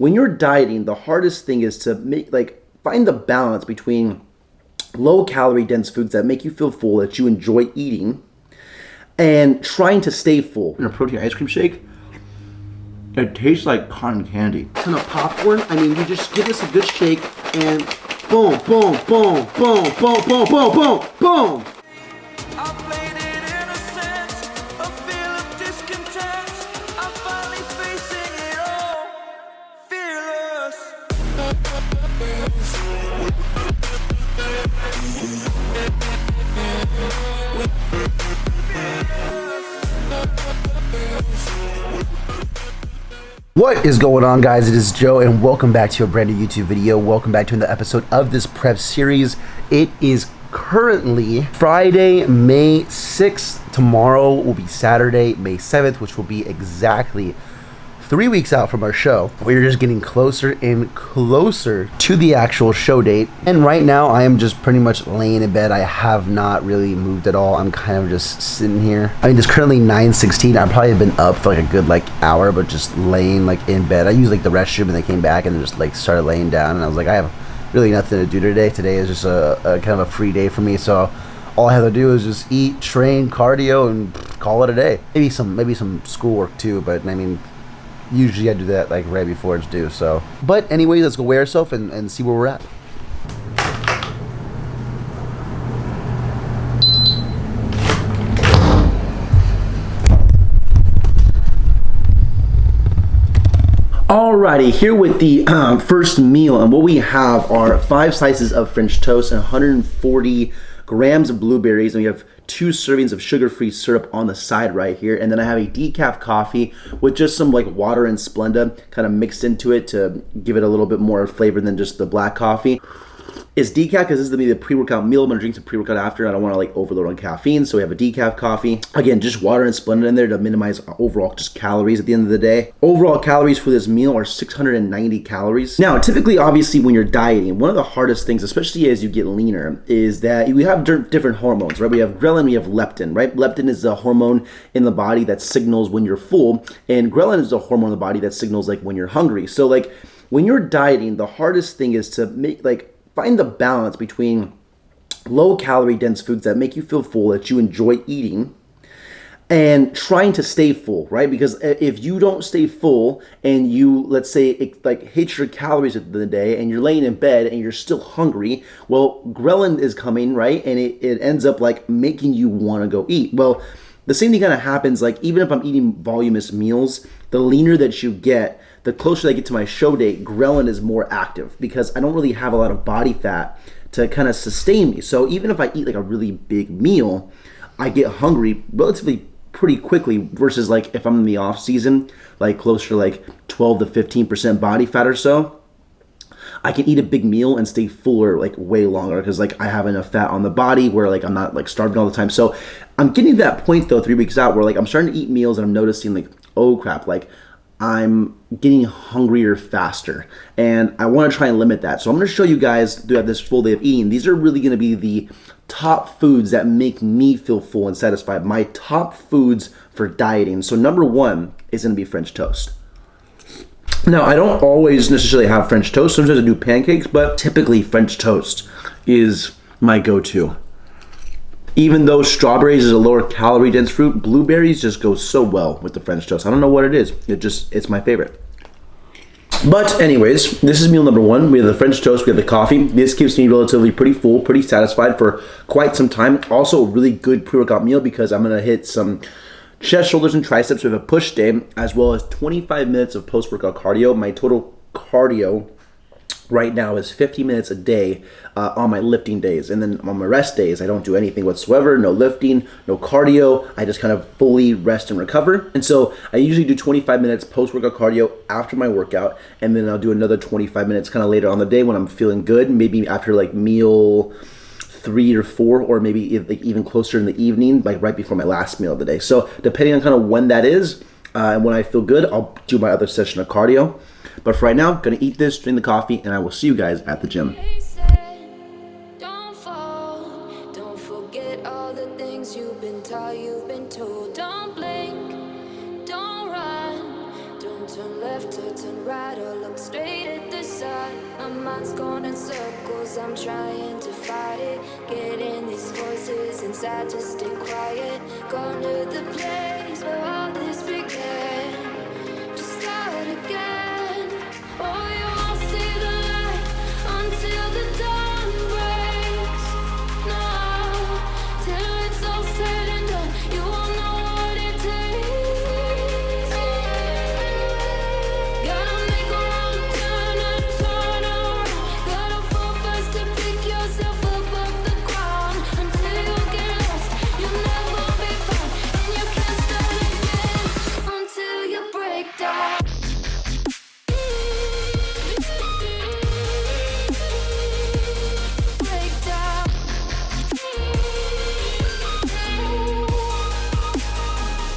When you're dieting, the hardest thing is to find the balance between low calorie dense foods that make you feel full, that you enjoy eating, and trying to stay full. In a protein ice cream shake, it tastes like cotton candy. Ton of popcorn. I mean, you just give us a good shake and boom, boom, boom, boom, boom, boom, boom, boom, boom. What is going on, guys? It is Joe, and welcome back to a brand new YouTube video. Welcome back to another episode of this prep series. It is currently Friday, May 6th. Tomorrow will be Saturday, May 7th, which will be exactly 3 weeks out from our show. We're just getting closer and closer to the actual show date. And right now, I am just pretty much laying in bed. I have not really moved at all. I'm kind of just sitting here. I mean, it's currently 9:16. I probably have been up for like a good hour, but just laying in bed. I used the restroom and then came back and just started laying down. And I was like, I have really nothing to do today. Today is just a kind of a free day for me. So all I have to do is just eat, train, cardio, and call it a day. Maybe some schoolwork too, but I mean, usually I do that right before it's due. So, but anyway, let's go weigh ourselves and see where we're at. Alrighty, here with the first meal, and what we have are 5 slices of French toast and 140 grams of blueberries, and we have 2 servings of sugar-free syrup on the side right here, and then I have a decaf coffee with just some water and Splenda kind of mixed into it to give it a little bit more flavor than just the black coffee. It's decaf because this is going to be the pre-workout meal. I'm going to drink some pre-workout after. I don't want to overload on caffeine, so we have a decaf coffee. Again, just water and Splenda in there to minimize overall just calories at the end of the day. Overall calories for this meal are 690 calories. Now, typically, obviously, when you're dieting, one of the hardest things, especially as you get leaner, is that we have different hormones, right? We have ghrelin, we have leptin, right? Leptin is a hormone in the body that signals when you're full, and ghrelin is a hormone in the body that signals when you're hungry. So when you're dieting, the hardest thing is to find the balance between low calorie dense foods that make you feel full, that you enjoy eating, and trying to stay full, right? Because if you don't stay full and you, let's say, hit your calories at the end of the day and you're laying in bed and you're still hungry, well, ghrelin is coming, right? And it ends up making you want to go eat. Well, the same thing kind of happens, even if I'm eating voluminous meals, the leaner that you get, the closer I get to my show date, ghrelin is more active because I don't really have a lot of body fat to kind of sustain me. So even if I eat a really big meal, I get hungry relatively pretty quickly versus if I'm in the off season, closer to 12 to 15% body fat or so, I can eat a big meal and stay fuller way longer because I have enough fat on the body where I'm not starving all the time. So I'm getting to that point though 3 weeks out where I'm starting to eat meals and I'm noticing oh crap, I'm getting hungrier faster, and I want to try and limit that. So I'm going to show you guys throughout this full day of eating. These are really going to be the top foods that make me feel full and satisfied. My top foods for dieting. So number 1 is going to be French toast. Now, I don't always necessarily have French toast. Sometimes I do pancakes, but typically French toast is my go-to. Even though strawberries is a lower calorie dense fruit, blueberries just go so well with the French toast. I don't know what it is. It's my favorite. But anyways, this is meal number 1. We have the French toast, we have the coffee. This keeps me relatively pretty full, pretty satisfied for quite some time. Also a really good pre-workout meal because I'm gonna hit some chest, shoulders, and triceps with a push day, as well as 25 minutes of post-workout cardio. My total cardio right now is 50 minutes a day on my lifting days, and then on my rest days I don't do anything whatsoever. No lifting, no cardio. I just kind of fully rest and recover. And so I usually do 25 minutes post-workout cardio after my workout, and then I'll do another 25 minutes kind of later on the day when I'm feeling good, maybe after meal 3 or 4, or maybe even closer in the evening, right before my last meal of the day. So depending on kind of when that is and when I feel good, I'll do my other session of cardio. But for right now, I'm gonna eat this, drink the coffee, and I will see you guys at the gym. Don't fall, don't forget all the things you've been taught, you've been told. Don't blink, don't run, don't turn left or turn right or look straight. faded the sun. My mind's going in circles, I'm trying to fight it. Getting these voices inside to stay quiet. Going to the place where all this began. To start again. Oh, you won't see the light until the dawn breaks. No, till it's all said and done, you won't know what it takes. Gotta make a wrong turn and turn around. Gotta fall fast to pick yourself up off the ground. Until you get lost, you'll never be found. And you can't start again until you break down. Break down.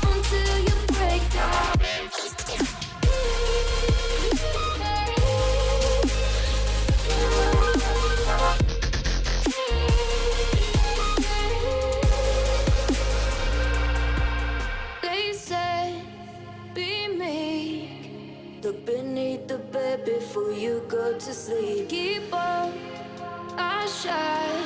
Until you break down. They say, be meek. Look beneath the bed before you go to sleep. Keep on, I shine.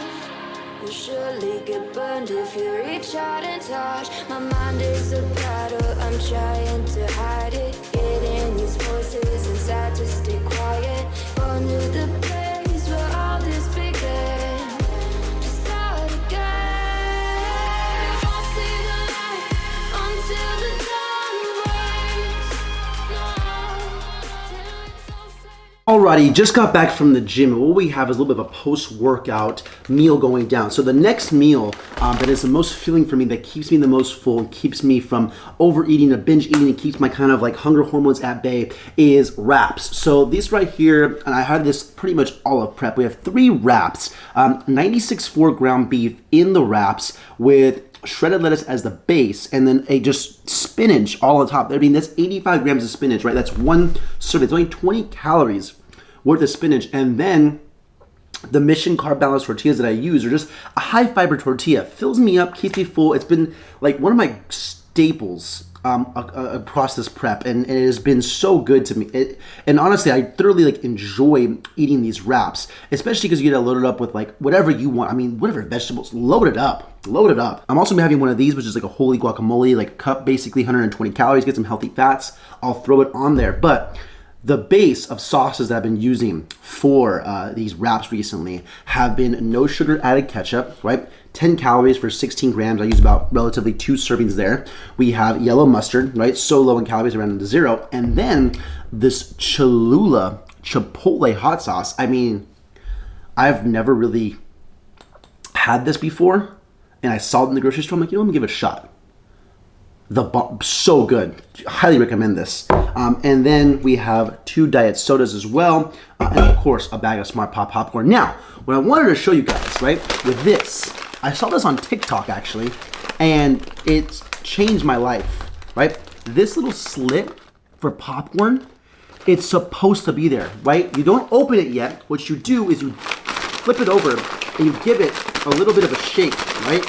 You'll surely get burned if you reach out and touch. My mind is a battle, I'm trying to hide it. Getting these voices inside to stay quiet. On to the place where all this began. To start again. You won't see the light until the dawn breaks. No, till it's all said. Alrighty, just got back from the gym. What we have is a little bit of a post-workout meal going down. So the next meal that is the most filling for me, that keeps me the most full, and keeps me from overeating or binge eating, and keeps my kind of like hunger hormones at bay, is wraps. So these right here, and I had this pretty much all of prep. We have 3 wraps, 96 ground beef in the wraps with shredded lettuce as the base, and then a just spinach all on top. I mean, that's 85 grams of spinach, right? That's one serving. It's only 20 calories worth of spinach. And then the Mission Carb Balance tortillas that I use are just a high fiber tortilla. Fills me up, keeps me full. It's been like one of my staples across this prep, and it has been so good to me. And honestly, I thoroughly like enjoy eating these wraps, especially because you get it loaded up with like whatever you want. I mean, whatever vegetables, load it up. Load it up. I'm also gonna be having one of these, which is like a holy guacamole, like a cup, basically 120 calories, get some healthy fats. I'll throw it on there. But the base of sauces that I've been using for these wraps recently have been no sugar added ketchup, right? 10 calories for 16 grams. I use about relatively 2 servings there. We have yellow mustard, right? So low in calories, around 0. And then this Cholula Chipotle hot sauce. I mean, I've never really had this before, and I saw it in the grocery store. I'm like, you know, I'm gonna give it a shot. So good. Highly recommend this. And then we have 2 diet sodas as well, and of course a bag of Smart Pop popcorn. Now, what I wanted to show you guys, right, with this, I saw this on TikTok actually, and it's changed my life, right? This little slit for popcorn, it's supposed to be there, right? You don't open it yet. What you do is you flip it over and you give it a little bit of a shake, right?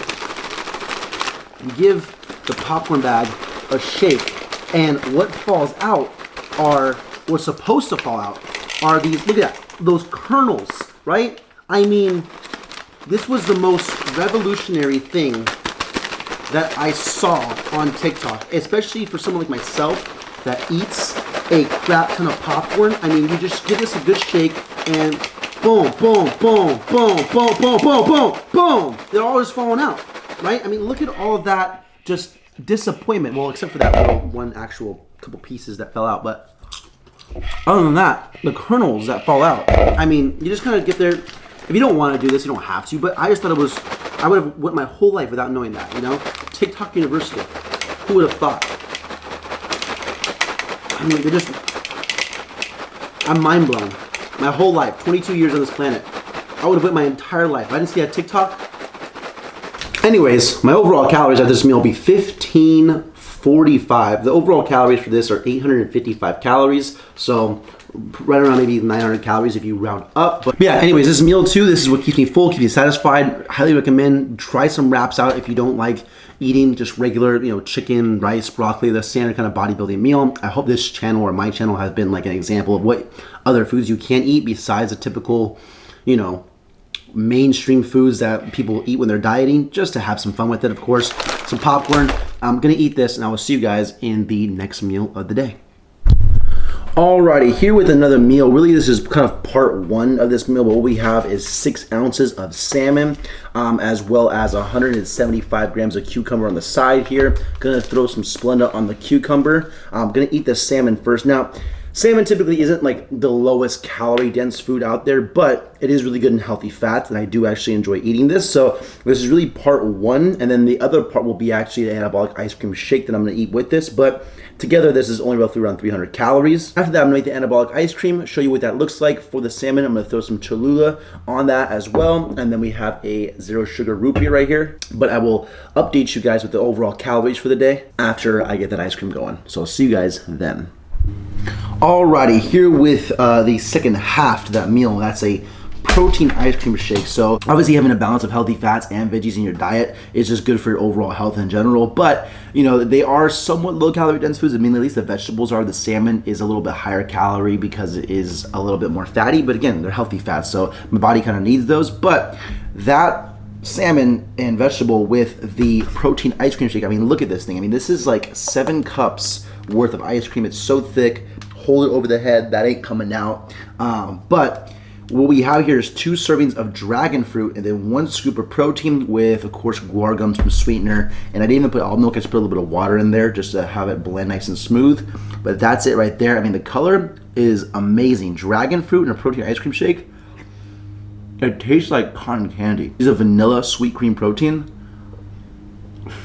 You give the popcorn bag a shake, and what falls out what's supposed to fall out are these, look at that, those kernels, right? I mean, this was the most revolutionary thing that I saw on TikTok, especially for someone like myself that eats a crap ton of popcorn. I mean, you just give this a good shake and boom, boom, boom, boom, boom, boom, boom, boom, boom. They're all just falling out, right? I mean, look at all of that just disappointment. Well, except for that little one actual couple pieces that fell out, but other than that, the kernels that fall out, I mean, you just kind of get there. If you don't want to do this, you don't have to, but I just thought I would have went my whole life without knowing that, you know? TikTok University. Who would have thought? I mean, I'm mind blown. My whole life, 22 years on this planet, I would have went my entire life. If I didn't see that TikTok. Anyways, my overall calories at this meal will be 1545. The overall calories for this are 855 calories. So right around maybe 900 calories if you round up. But yeah, anyways, this is meal 2. This is what keeps me full, keeps me satisfied. Highly recommend. Try some wraps out if you don't like eating just regular, chicken, rice, broccoli, the standard kind of bodybuilding meal. I hope this channel or my channel has been like an example of what other foods you can eat besides the typical, mainstream foods that people eat when they're dieting, just to have some fun with it, of course. Some popcorn. I'm gonna eat this and I will see you guys in the next meal of the day. Alrighty, here with another meal. Really, this is kind of part 1 of this meal, but what we have is 6 ounces of salmon, as well as 175 grams of cucumber on the side here. Gonna throw some Splenda on the cucumber. I'm gonna eat the salmon first. Now, salmon typically isn't like the lowest calorie dense food out there, but it is really good and healthy fats, and I do actually enjoy eating this. So this is really part 1, and then the other part will be actually the anabolic ice cream shake that I'm gonna eat with this, but together this is only roughly around 300 calories. After that, I'm gonna make the anabolic ice cream, show you what that looks like. For the salmon, I'm gonna throw some Cholula on that as well, and then we have a 0 sugar root beer right here. But I will update you guys with the overall calories for the day after I get that ice cream going. So I'll see you guys then. Alrighty, here with the second half to that meal. That's a protein ice cream shake. So obviously having a balance of healthy fats and veggies in your diet is just good for your overall health in general. But they are somewhat low calorie dense foods. I mean, at least the vegetables are. The salmon is a little bit higher calorie because it is a little bit more fatty, but again, they're healthy fats, so my body kind of needs those. But that salmon and vegetable with the protein ice cream shake, I mean, look at this thing. I mean, this is like 7 cups worth of ice cream. It's so thick. Hold it over the head, that ain't coming out. But what we have here is 2 servings of dragon fruit and then 1 scoop of protein with, of course, guar gum, some sweetener. And I didn't even put almond milk. I just put a little bit of water in there just to have it blend nice and smooth. But that's it right there. I mean, the color is amazing. Dragon fruit and a protein ice cream shake. It tastes like cotton candy. This is a vanilla sweet cream protein.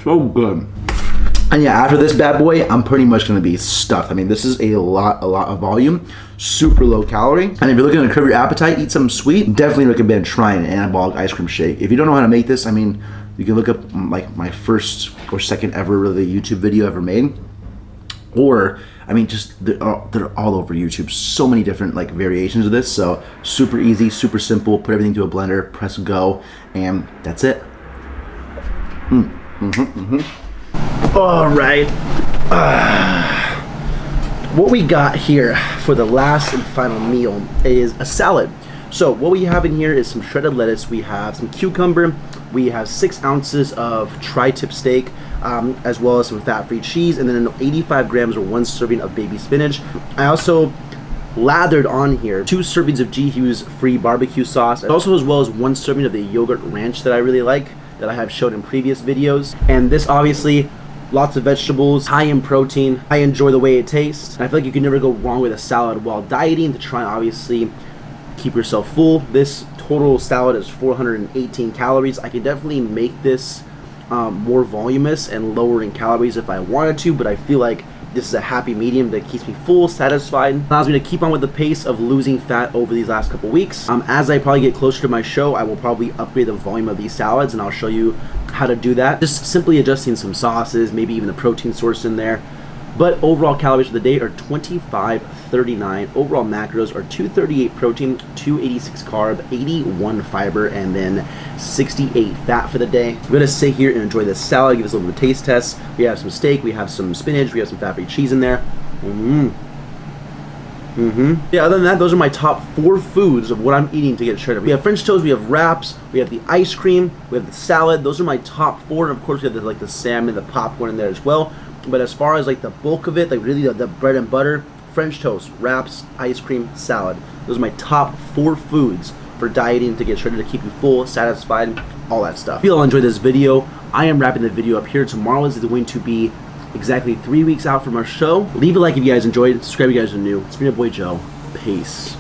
So good. And yeah, after this bad boy, I'm pretty much gonna be stuffed. I mean, this is a lot of volume, super low calorie. And if you're looking to curb your appetite, eat something sweet, definitely recommend trying an anabolic ice cream shake. If you don't know how to make this, I mean, you can look up like my first or second ever really YouTube video ever made. Or, I mean, just they're all over YouTube. So many different like variations of this. So super easy, super simple. Put everything to a blender, press go, and that's it. All right. What we got here for the last and final meal is a salad. So what we have in here is some shredded lettuce. We have some cucumber. We have 6 ounces of tri-tip steak, as well as some fat-free cheese, and then 85 grams or 1 serving of baby spinach. I also lathered on here 2 servings of G. Hughes free barbecue sauce, also as well as 1 serving of the yogurt ranch that I really like, that I have shown in previous videos. And this obviously, lots of vegetables, high in protein. I enjoy the way it tastes. And I feel like you can never go wrong with a salad while dieting to try and obviously keep yourself full. This total salad is 418 calories. I can definitely make this more voluminous and lower in calories if I wanted to, but I feel like this is a happy medium that keeps me full, satisfied, allows me to keep on with the pace of losing fat over these last couple weeks. As I probably get closer to my show, I will probably upgrade the volume of these salads, and I'll show you how to do that. Just simply adjusting some sauces, maybe even the protein source in there. But overall calories for the day are 2539. Overall macros are 238 protein, 286 carb, 81 fiber, and then 68 fat for the day. We're gonna sit here and enjoy this salad, give us a little bit of a taste test. We have some steak, we have some spinach, we have some fat-free cheese in there. Yeah, other than that, those are my top 4 foods of what I'm eating to get shredded. We have French toast, we have wraps, we have the ice cream, we have the salad. Those are my top 4, and of course we have the salmon, the popcorn in there as well. But as far as like the bulk of it, like really the bread and butter, French toast, wraps, ice cream, salad. Those are my top 4 foods for dieting to get shredded, to keep you full, satisfied, all that stuff. If you all enjoyed this video, I am wrapping the video up here. Tomorrow is going to be exactly 3 weeks out from our show. Leave a like if you guys enjoyed. Subscribe if you guys are new. It's been your boy Joe. Peace.